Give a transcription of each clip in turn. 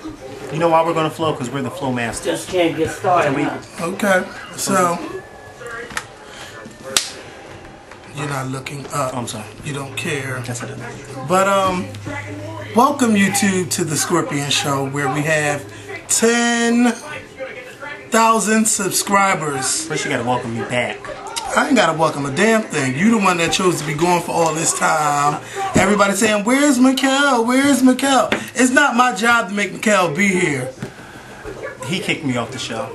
You know why we're gonna flow? Because we're the flow masters. Just can't get started. Okay, so you're not looking up. I'm sorry. You don't care. Yes, I do. But welcome YouTube to the Scorpion Show, where we have 10,000 subscribers. First, you gotta welcome me back. I ain't gotta welcome a damn thing. You the one that chose to be going for all this time. Everybody saying, "Where's Mikkel? Where's Mikkel?" It's not my job to make Mikkel be here. He kicked me off the show.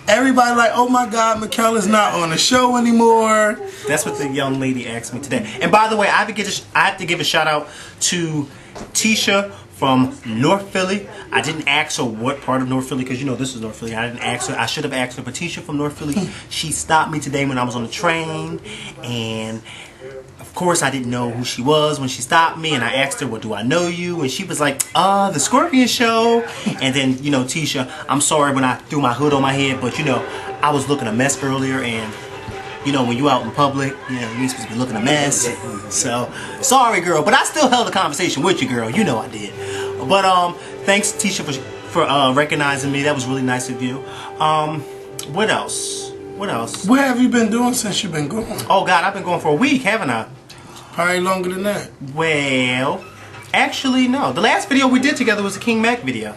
Everybody like, "Oh my God, Mikkel is not on the show anymore." That's what the young lady asked me today. And by the way, I have to give a shout out to Tisha from North Philly. I didn't ask her what part of North Philly, because you know this is North Philly. I didn't ask her. I should have asked her. But Tisha from North Philly, she stopped me today when I was on the train, and of course I didn't know who she was when she stopped me. And I asked her, "Well, do I know you?" And she was like, "The Scorpion Show." And then, you know, Tisha, I'm sorry when I threw my hood on my head, but you know, I was looking a mess earlier, and you know, when you out in public, you know, you're supposed to be looking a mess. So, sorry, girl. But I still held a conversation with you, girl. You know I did. But, thanks, Tisha, for recognizing me. That was really nice of you. What else? What else? What have you been doing since you've been gone? Oh, God, I've been going for a week, haven't I? Probably longer than that. Well, actually, no. The last video we did together was the King Mac video.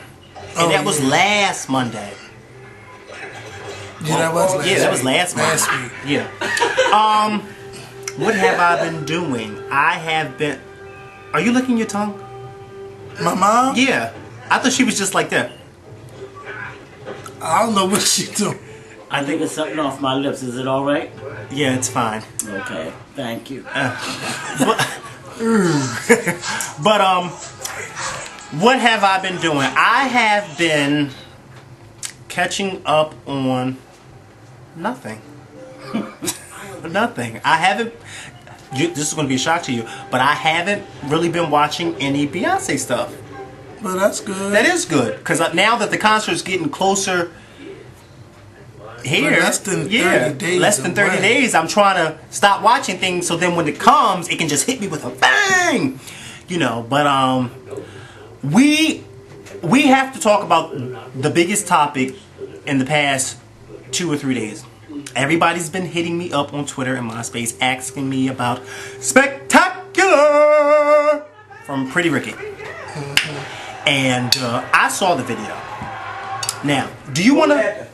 And that was last Monday. Yeah, that was last week. Yeah, that was last week. Yeah. What have I been doing? I have been... Are you licking your tongue? My mom? Yeah. I thought she was just like that. I don't know what she doing. I think it's something off my lips. Is it all right? Yeah, it's fine. Okay, thank you. But what have I been doing? I have been catching up on nothing. Nothing. I haven't. This is going to be a shock to you, but I haven't really been watching any Beyonce stuff. Well, that's good. That is good, because now that the concert's getting closer here, less than 30 days. Less than 30 days, I'm trying to stop watching things so then when it comes, it can just hit me with a bang. You know, but we have to talk about the biggest topic in the past 2 or 3 days. Everybody's been hitting me up on Twitter and MySpace asking me about Spectacular from Pretty Ricky. And I saw the video. Now, do you want to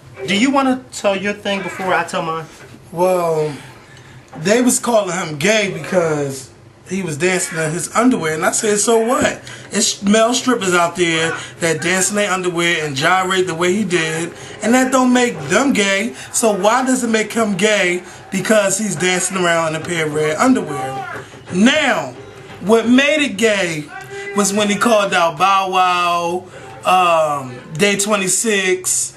tell your thing before I tell mine? Well, they was calling him gay because he was dancing in his underwear, and I said, so what? It's male strippers out there that dance in their underwear and gyrate the way he did, and that don't make them gay. So why does it make him gay because he's dancing around in a pair of red underwear? Now, what made it gay was when he called out Bow Wow, Day 26,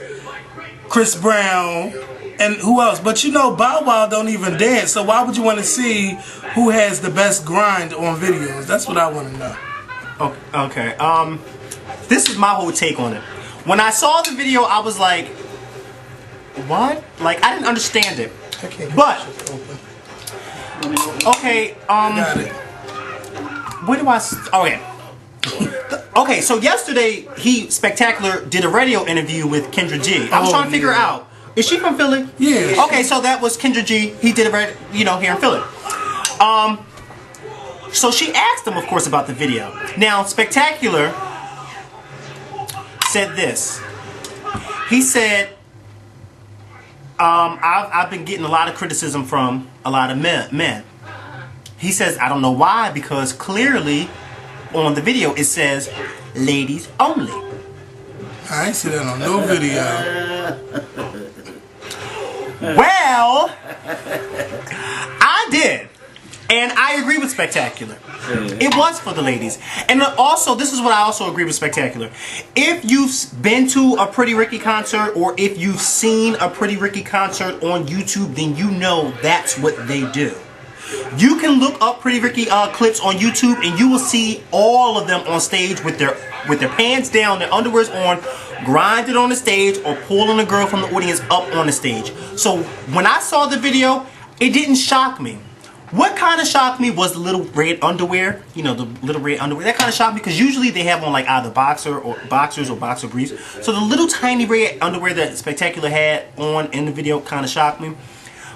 Chris Brown, and who else? But you know, Bow Wow don't even dance, so why would you want to see who has the best grind on videos? That's what I want to know. Okay. This is my whole take on it. When I saw the video, I was like, what? Like, I didn't understand it. I can't get But this shit open. okay. Got it. Where do I? Okay. Okay. So yesterday, Spectacular did a radio interview with Kendra G. I was trying to figure out. Is she from Philly? Yeah. Okay, so that was Kendra G. He did it, here in Philly. So she asked him, of course, about the video. Now, Spectacular said this. He said, I've been getting a lot of criticism from a lot of men. He says, I don't know why, because clearly on the video it says, ladies only. I ain't see that on no video. Well, I did. And I agree with Spectacular. It was for the ladies. And also, this is what I also agree with Spectacular. If you've been to a Pretty Ricky concert, or if you've seen a Pretty Ricky concert on YouTube, then you know that's what they do. You can look up Pretty Ricky clips on YouTube, and you will see all of them on stage with their pants down, their underwears on, grinded on the stage, or pulling a girl from the audience up on the stage. So when I saw the video, it didn't shock me. What kind of shocked me was the little red underwear. You know, the little red underwear. That kind of shocked me because usually they have on like either boxers or boxer briefs. So the little tiny red underwear that Spectacular had on in the video kind of shocked me.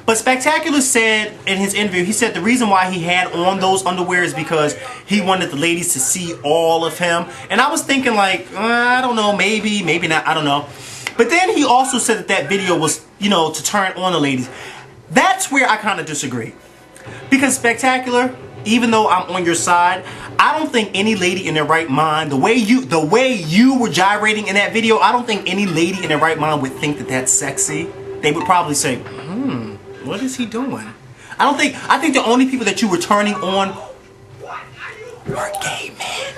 But Spectacular said in his interview, he said the reason why he had on those underwear is because he wanted the ladies to see all of him. And I was thinking like, I don't know, maybe not, I don't know. But then he also said that that video was, you know, to turn on the ladies. That's where I kind of disagree. Because Spectacular, even though I'm on your side, I don't think any lady in their right mind, the way you were gyrating in that video, I don't think any lady in their right mind would think that that's sexy. They would probably say, what is he doing? I think the only people that you were turning on were gay men.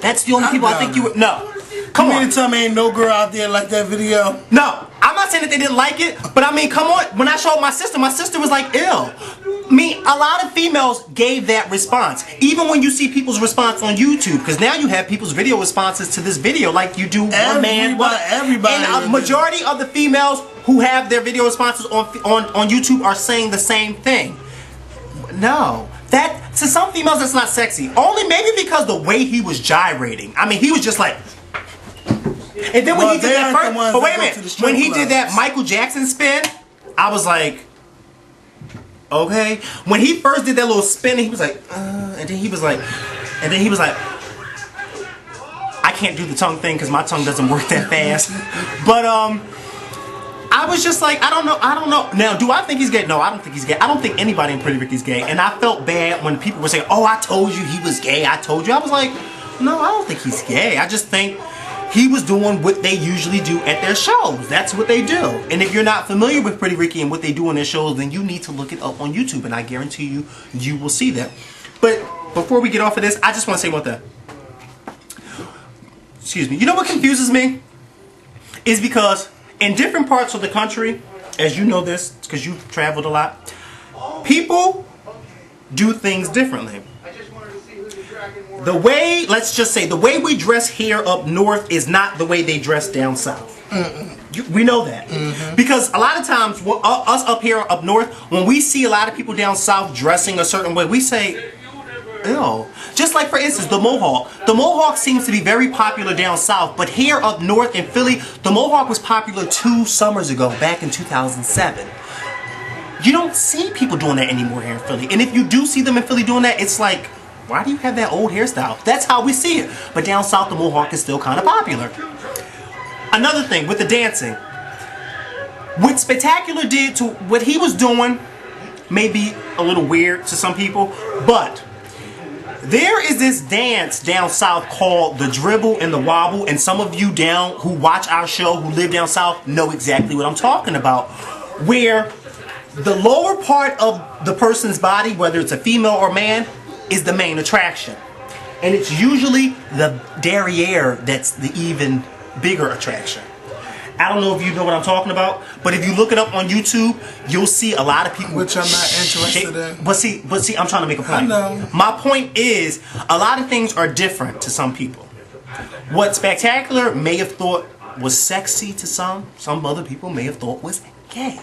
That's the only people I think you would. No. Come on. You mean to tell me ain't no girl out there like that video? No. I'm not saying that they didn't like it, but I mean, come on. When I showed my sister was like, ew. I mean, a lot of females gave that response. Even when you see people's response on YouTube, because now you have people's video responses to this video, like you do one man, one. Everybody. And a majority of the females who have their video responses on YouTube are saying the same thing. No. That, to some females, that's not sexy. Only maybe because the way he was gyrating. I mean, he was just like... And then when he did that first... But wait a minute. When he did that Michael Jackson spin, I was like... Okay. When he first did that little spin, he was like... and then he was like... I can't do the tongue thing because my tongue doesn't work that fast. But, I was just like, I don't know. Now, do I think he's gay? No, I don't think he's gay. I don't think anybody in Pretty Ricky's gay. And I felt bad when people were saying, oh, I told you he was gay. I told you. I was like, no, I don't think he's gay. I just think he was doing what they usually do at their shows. That's what they do. And if you're not familiar with Pretty Ricky and what they do on their shows, then you need to look it up on YouTube. And I guarantee you, you will see that. But before we get off of this, I just want to say one thing. Excuse me. You know what confuses me? Is because... in different parts of the country, as you know this, because you've traveled a lot, people do things differently. The way, let's just say, the way we dress here up north is not the way they dress down south. We know that. Because a lot of times, us up here up north, when we see a lot of people down south dressing a certain way, we say, ew. Just like, for instance, the Mohawk. The Mohawk seems to be very popular down south, but here up north in Philly, the Mohawk was popular 2 summers ago, back in 2007. You don't see people doing that anymore here in Philly. And if you do see them in Philly doing that, it's like, why do you have that old hairstyle? That's how we see it. But down south, the Mohawk is still kind of popular. Another thing, with the dancing. What Spectacular did to what he was doing may be a little weird to some people, but... there is this dance down south called the dribble and the wobble, and some of you down who watch our show who live down south know exactly what I'm talking about, where the lower part of the person's body, whether it's a female or man, is the main attraction. And it's usually the derriere that's the even bigger attraction. I don't know if you know what I'm talking about, but if you look it up on YouTube, you'll see a lot of people. Which I'm not interested in. But see, I'm trying to make a point. I know. My point is, a lot of things are different to some people. What Spectacular may have thought was sexy to some other people may have thought was gay.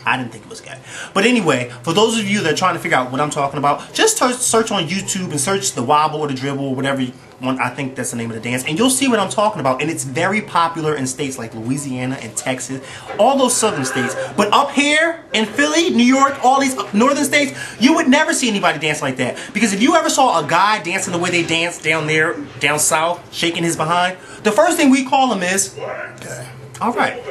I didn't think it was gay. But anyway, for those of you that are trying to figure out what I'm talking about, just search on YouTube and search the wobble or the dribble or whatever one. I think that's the name of the dance. And you'll see what I'm talking about. And it's very popular in states like Louisiana and Texas, all those southern states. But up here in Philly, New York, all these northern states, you would never see anybody dance like that. Because if you ever saw a guy dancing the way they dance down there, down south, shaking his behind, the first thing we call him is, okay, all right.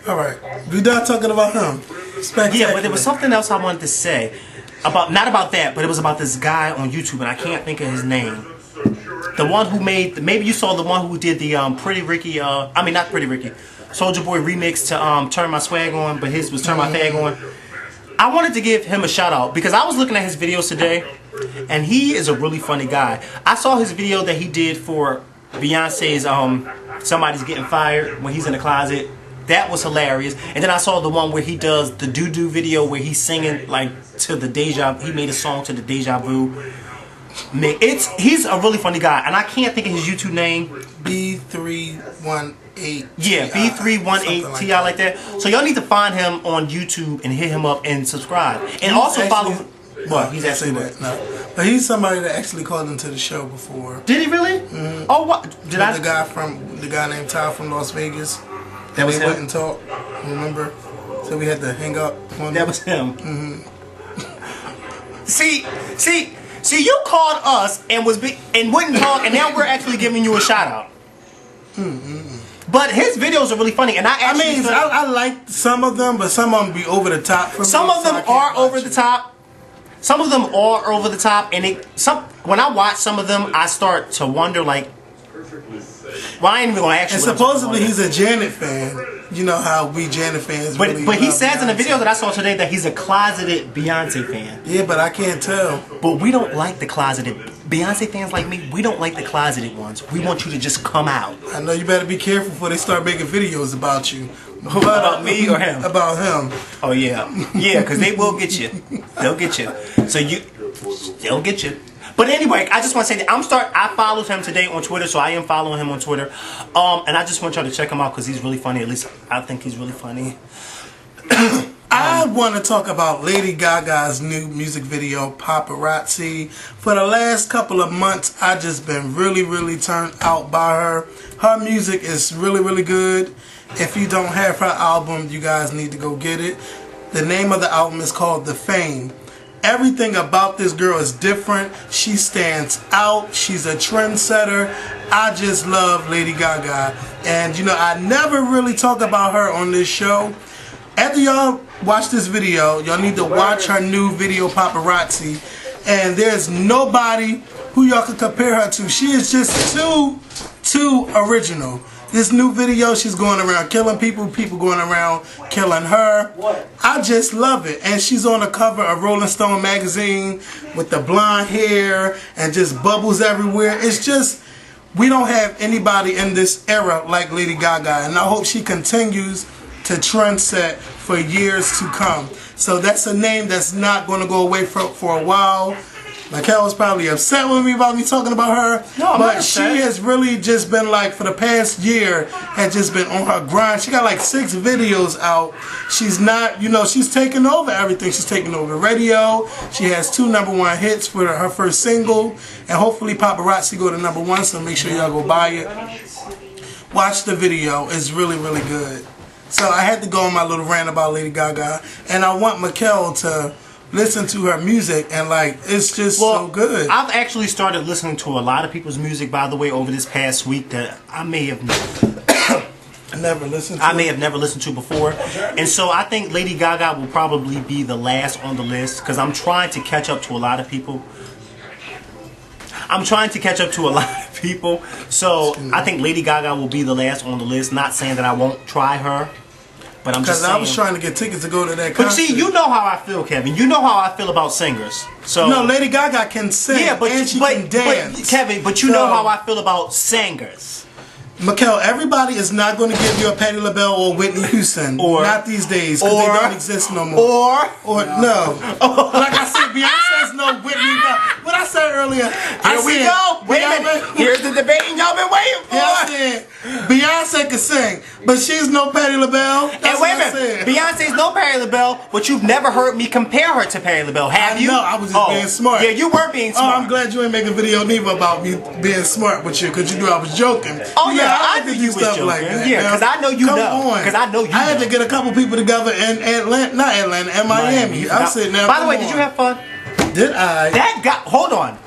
All right, we done talking about him. Spectacular. Yeah, but there was something else I wanted to say about, not about that, but it was about this guy on YouTube, and I can't think of his name. The one who made, maybe you saw the one who did the Pretty Ricky, I mean not Pretty Ricky, Soulja Boy remix to Turn My Swag On, but his was Turn My Fag On. I wanted to give him a shout out because I was looking at his videos today, and he is a really funny guy. I saw his video that he did for Beyonce's Somebody's Getting Fired when he's in the closet. That was hilarious. And then I saw the one where he does the doo-doo video where he's singing like to the Deja, he made a song to the Deja Vu. Man, he's a really funny guy, and I can't think of his YouTube name. B318. Yeah, B318 Ti like that. So y'all need to find him on YouTube and hit him up and subscribe, and also follow. What? He's actually that. No, but he's somebody that actually called into the show before. Did he really? Mm-hmm. Oh, what? Did I? The guy named Ty from Las Vegas. That was we him. Went and talked. Remember? So we had to hang up. That was him. Mm-hmm. See, you called us and wouldn't talk, and now we're actually giving you a shout out. Mm-hmm. But his videos are really funny, and I like some of them, but some of them be over the top. Some of them are over the top. Some of them are over the top, and when I watch some of them, I start to wonder, like, well, I ain't even gonna ask you. And supposedly he's a Janet fan. You know how we Janet fans. But he says in the video that I saw today that he's a closeted Beyonce fan. Yeah, but I can't tell. But we don't like the closeted Beyonce fans like me. We don't like the closeted ones. We want you to just come out. I know you better be careful before they start making videos about you. About me or him? About him. Oh yeah, because they will get you. They'll get you. They'll get you. But anyway, I just want to say that I followed him today on Twitter, so I am following him on Twitter. And I just want y'all to check him out because he's really funny. At least I think he's really funny. I want to talk about Lady Gaga's new music video, Paparazzi. For the last couple of months, I've just been really, really turned out by her. Her music is really, really good. If you don't have her album, you guys need to go get it. The name of the album is called The Fame. Everything about this girl is different. She stands out. She's a trendsetter. I just love Lady Gaga. And you know, I never really talk about her on this show. After y'all watch this video, y'all need to watch her new video, Paparazzi. And there's nobody who y'all can compare her to. She is just too original. This new video, she's going around killing people going around killing her. I just love it. And she's on the cover of Rolling Stone magazine with the blonde hair and just bubbles everywhere. It's just, we don't have anybody in this era like Lady Gaga. And I hope she continues to trendset for years to come. So that's a name that's not going to go away for a while. Mikel was probably upset with me about me talking about her. No, but she has really just been like, for the past year, has just been on her grind. She got like 6 videos out. She's not, you know, she's taking over everything. She's taking over radio. She has 2 #1 hits for her first single. And hopefully Paparazzi go to #1, so make sure y'all go buy it. Watch the video. It's really, really good. So I had to go on my little rant about Lady Gaga. And I want Mikel to listen to her music, and like, it's just so good. I've actually started listening to a lot of people's music, by the way, over this past week that I may have never listened to before. And so I think Lady Gaga will probably be the last on the list because I'm trying to catch up to a lot of people. So I think Lady Gaga will be the last on the list. Not saying that I won't try her. But I'm just saying. Because I was trying to get tickets to go to that concert. But see, you know how I feel, Kevin. You know how I feel about singers. So no, Lady Gaga can sing and she can dance. But, Kevin, but you know how I feel about singers. Mikel, everybody is not going to give you a Patti LaBelle or Whitney Houston. Or not these days, because they don't exist no more. Or no. Like I said, Beyonce's no Whitney. What I said earlier. Here we go. Wait a minute. Here's the debate y'all been waiting for. I said Beyonce can sing, but she's no Patti LaBelle. That's and wait a minute. Beyonce's no Patti LaBelle, but you've never heard me compare her to Patti LaBelle, have you? No, I was just being smart. Yeah, you were being smart. Oh, I'm glad you ain't making a video neither about me being smart with you, because you knew I was joking. Oh, yeah. I knew you was joking. Like that. Yeah, because I know you know. Because I know you. I had to get a couple people together in Atlanta, and Miami. I'm sitting there. By the way, did you have fun? Did I? Hold on.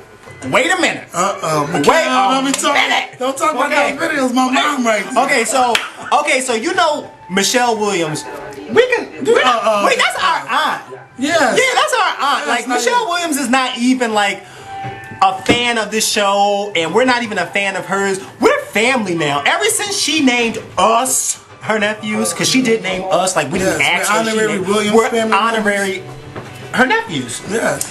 Wait a minute. Wait a minute. Don't talk about those videos. My mom right there. Okay, so you know Michelle Williams. We can. Wait, that's our aunt. Yes. Yeah, that's our aunt. Like Michelle Williams is not even like a fan of this show, and we're not even a fan of hers. We're family now. Ever since she named us her nephews, because she did name us, like we didn't ask her. Honorary Williams we're family. Honorary her nephews. Yes.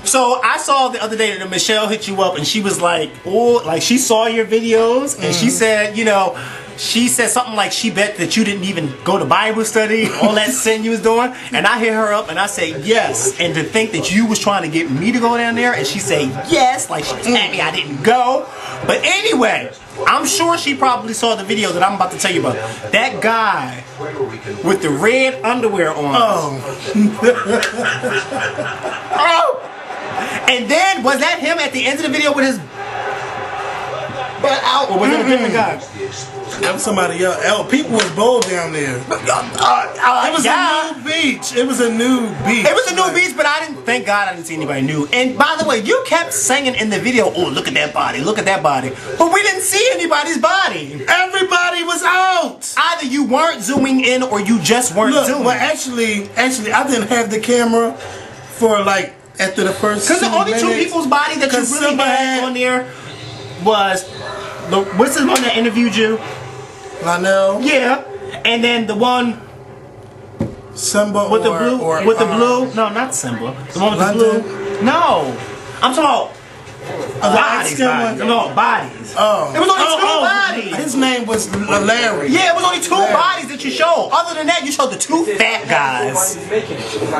So I saw the other day that Michelle hit you up, and she was like, "Oh, like she saw your videos, and she said, you know, she said something like she bet that you didn't even go to Bible study, all that sin you was doing. And I hit her up and I say yes. And to think that you was trying to get me to go down there, and she said yes, like she was happy I didn't go. But anyway, I'm sure she probably saw the video that I'm about to tell you about. That guy with the red underwear on. Oh. And then, was that him at the end of the video with his butt out? Or was it a different guy? That was somebody else. People was bold down there. It was a new beach. It was a new beach. It was a new beach, but I didn't, thank God I didn't see anybody new. And by the way, you kept singing in the video, oh, look at that body, look at that body. But we didn't see anybody's body. Everybody was out. Either you weren't zooming in or you just weren't zooming. Well, actually, I didn't have the camera for like after the first. Because the only two people's body that you really had on there was what's the one that interviewed you? Lionel. Yeah, and then the one Simba with the blue. No, not Simba. The one with London. the blue. No, I'm talking bodies. No, bodies. Oh, it was only two bodies. His name was Larry. Yeah, it was only two bodies that you showed. Other than that, you showed the two fat guys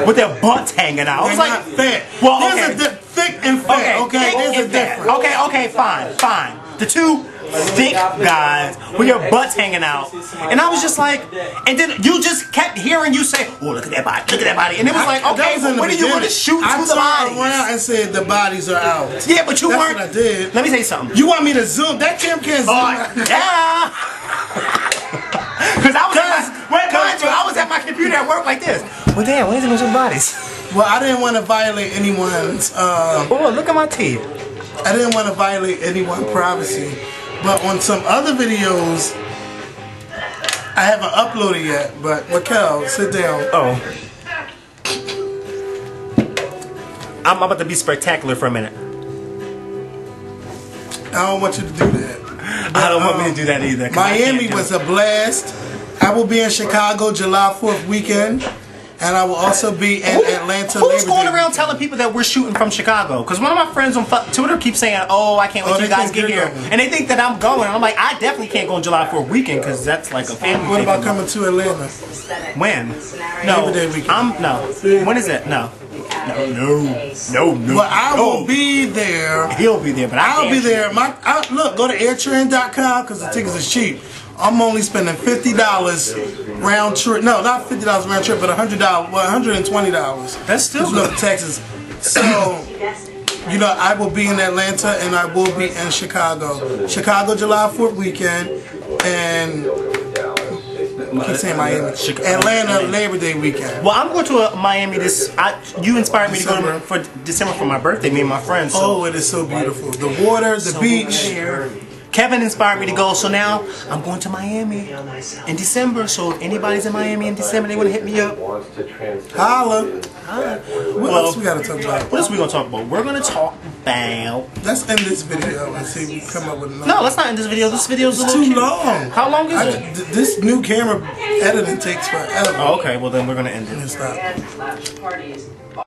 with their butts hanging out. I was They're like, not fat. Well, there's a thick and fat. Okay, there's a difference. Okay, fine. The two thick guys with your butts hanging out, and I was just like, and then you just kept hearing you say, "Oh, look at that body, look at that body," and it was like, okay, when are you going to shoot to the bodies? I around and said the bodies are out. Yeah, but you weren't. That's what I did. Let me say something. You want me to zoom? That camera can't zoom. Yeah. Because I was at my computer at work like this. Well, damn, when is it going to show bodies? Well, I didn't want to violate anyone's. Oh, look at my teeth. I didn't want to violate anyone's privacy. But on some other videos, I haven't uploaded yet. But Raquel, sit down. Oh. I'm about to be spectacular for a minute. I don't want you to do that. But, I don't want me to do that either. Miami was a blast. I will be in Chicago July 4th weekend. And I will also be in Atlanta. Who's going around telling people that we're shooting from Chicago? Because one of my friends on Twitter keeps saying, "Oh, I can't wait till you guys get here," and they think that I'm going. I'm like, I definitely can't go on July 4th weekend because that's like a family. What about coming to Atlanta? When? No. Labor Day weekend. No. When is it? No. No. Well, I will be there. He'll be there, but I'll be there. Look, go to airtrain.com because the tickets are cheap. I'm only spending $50 round trip. No, not $50 round trip, but $100. Well, $120. That's still good. Texas. So, I will be in Atlanta and I will be in Chicago. Chicago July 4th weekend, and I keep saying Miami. Atlanta Labor Day weekend. Well, I'm going to Miami you inspired me to go for December for my birthday, me and my friends. So. Oh, it is so beautiful. The water, the beach. Kevin inspired me to go, so now I'm going to Miami in December. So if anybody's in Miami in December, they want to hit me up. Holla. What else we got to talk about? What else we going to talk about? We're going to talk about... Let's end this video and see if we come up with another. No, let's not end this video. This video is too long. How long is it? This new camera editing takes forever. Oh, okay. Well, then we're going to end it. Stop.